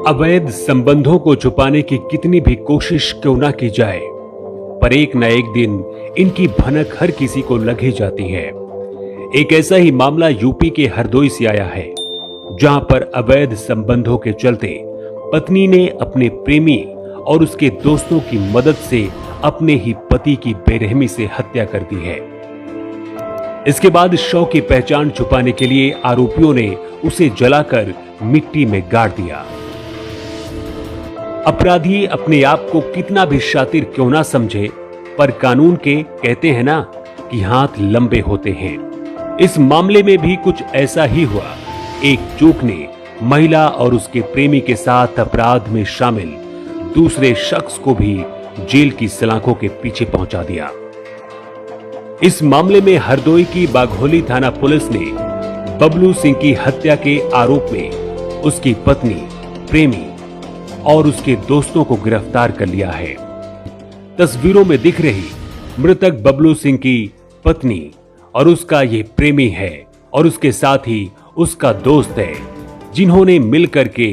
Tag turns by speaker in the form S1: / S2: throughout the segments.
S1: अवैध संबंधों को छुपाने की कितनी भी कोशिश क्यों ना की जाए, पर एक न एक दिन इनकी भनक हर किसी को लग ही जाती है। एक ऐसा ही मामला यूपी के हरदोई से आया है, जहां पर अवैध संबंधों के चलते पत्नी ने अपने प्रेमी और उसके दोस्तों की मदद से अपने ही पति की बेरहमी से हत्या कर दी है। इसके बाद शव की पहचान छुपाने के लिए आरोपियों ने उसे जलाकर मिट्टी में गाड़ दिया। अपराधी अपने आप को कितना भी शातिर क्यों ना समझे, पर कानून के कहते हैं ना कि हाथ लंबे होते हैं। इस मामले में भी कुछ ऐसा ही हुआ। एक चूक ने महिला और उसके प्रेमी के साथ अपराध में शामिल दूसरे शख्स को भी जेल की सलाखों के पीछे पहुंचा दिया। इस मामले में हरदोई की बाघोली थाना पुलिस ने बबलू सिंह की हत्या के आरोप में उसकी पत्नी, प्रेमी और उसके दोस्तों को गिरफ्तार कर लिया है। तस्वीरों में दिख रही मृतक बबलू सिंह की पत्नी और उसका ये प्रेमी है और उसके साथ ही उसका दोस्त है, जिन्होंने मिलकर के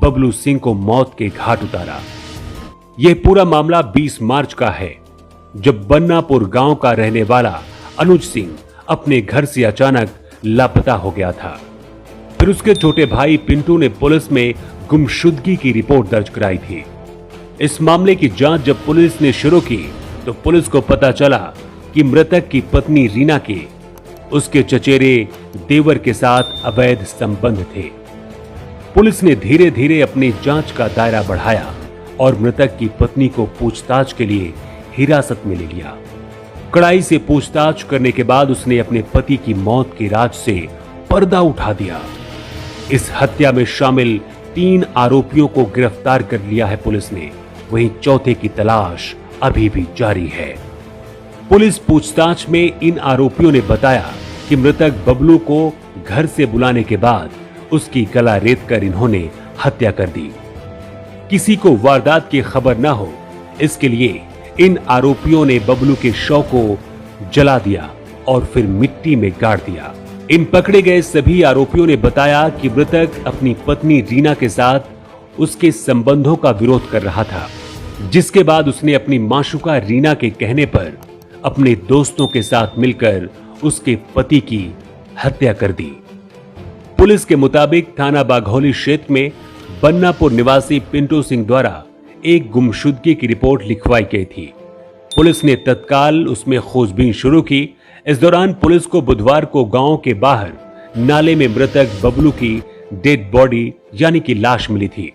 S1: बबलू सिंह को मौत के घाट उतारा। यह पूरा मामला 20 मार्च का है, जब बन्नापुर गांव का रहने वाला अनुज सिंह अपने घर से अचानक लापता हो गया था। फिर उसके छोटे भाई पिंटू ने पुलिस में गुमशुदगी की रिपोर्ट दर्ज कराई थी। इस मामले की जांच जब पुलिस ने शुरू की तो पुलिस को पता चला कि मृतक की पत्नी रीना के उसके चचेरे देवर के साथ अवैध संबंध थे। पुलिस ने धीरे धीरे अपनी जांच का दायरा बढ़ाया और मृतक की पत्नी को पूछताछ के लिए हिरासत में ले लिया। कड़ाई से पूछताछ करने के बाद उसने अपने पति की मौत के राज से पर्दा उठा दिया। इस हत्या में शामिल 3 आरोपियों को गिरफ्तार कर लिया है पुलिस ने, वहीं चौथे की तलाश अभी भी जारी है। पुलिस पूछताछ में इन आरोपियों ने बताया कि मृतक बबलू को घर से बुलाने के बाद उसकी गला रेतकर इन्होंने हत्या कर दी। किसी को वारदात की खबर न हो, इसके लिए इन आरोपियों ने बबलू के शव को जला दिया और फिर मिट्टी में गाड़ दिया। इन पकड़े गए सभी आरोपियों ने बताया कि मृतक अपनी पत्नी रीना के साथ उसके संबंधों का विरोध कर रहा था, जिसके बाद उसने अपनी माशुका रीना के कहने पर अपने दोस्तों के साथ मिलकर उसके पति की हत्या कर दी। पुलिस के मुताबिक थाना बाघोली क्षेत्र में बन्नापुर निवासी पिंटू सिंह द्वारा एक गुमशुदगी की रिपोर्ट लिखवाई गई थी। पुलिस ने तत्काल उसमें खोजबीन शुरू की। इस दौरान पुलिस को बुधवार को गांव के बाहर नाले में मृतक बबलू की डेड बॉडी यानी कि लाश मिली थी।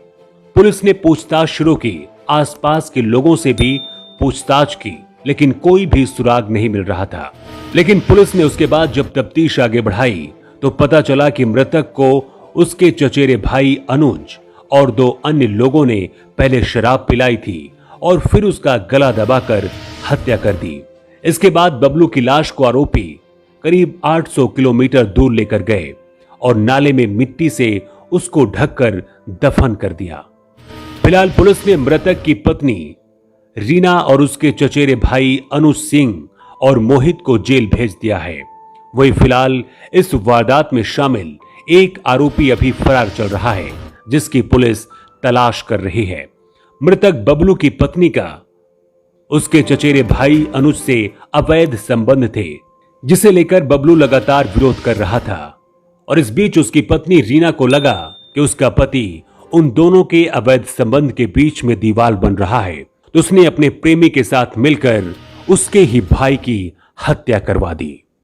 S1: पुलिस ने पूछताछ शुरू की, आसपास के लोगों से भी पूछताछ की, लेकिन कोई भी सुराग नहीं मिल रहा था। लेकिन पुलिस ने उसके बाद जब तफ्तीश आगे बढ़ाई तो पता चला कि मृतक को उसके चचेरे भाई अनुज और 2 अन्य लोगों ने पहले शराब पिलाई थी और फिर उसका गला दबाकर हत्या कर दी। इसके बाद बबलू की लाश को आरोपी करीब 800 किलोमीटर दूर लेकर गए और नाले में मिट्टी से उसको ढककर दफन कर दिया। फिलहाल पुलिस ने मृतक की पत्नी रीना और उसके चचेरे भाई अनुज सिंह और मोहित को जेल भेज दिया है। वही फिलहाल इस वारदात में शामिल एक आरोपी अभी फरार चल रहा है, जिसकी पुलिस तलाश कर रही है। मृतक बबलू की पत्नी का उसके चचेरे भाई अनुज से अवैध संबंध थे, जिसे लेकर बबलू लगातार विरोध कर रहा था और इस बीच उसकी पत्नी रीना को लगा कि उसका पति उन दोनों के अवैध संबंध के बीच में दीवार बन रहा है, तो उसने अपने प्रेमी के साथ मिलकर उसके ही भाई की हत्या करवा दी।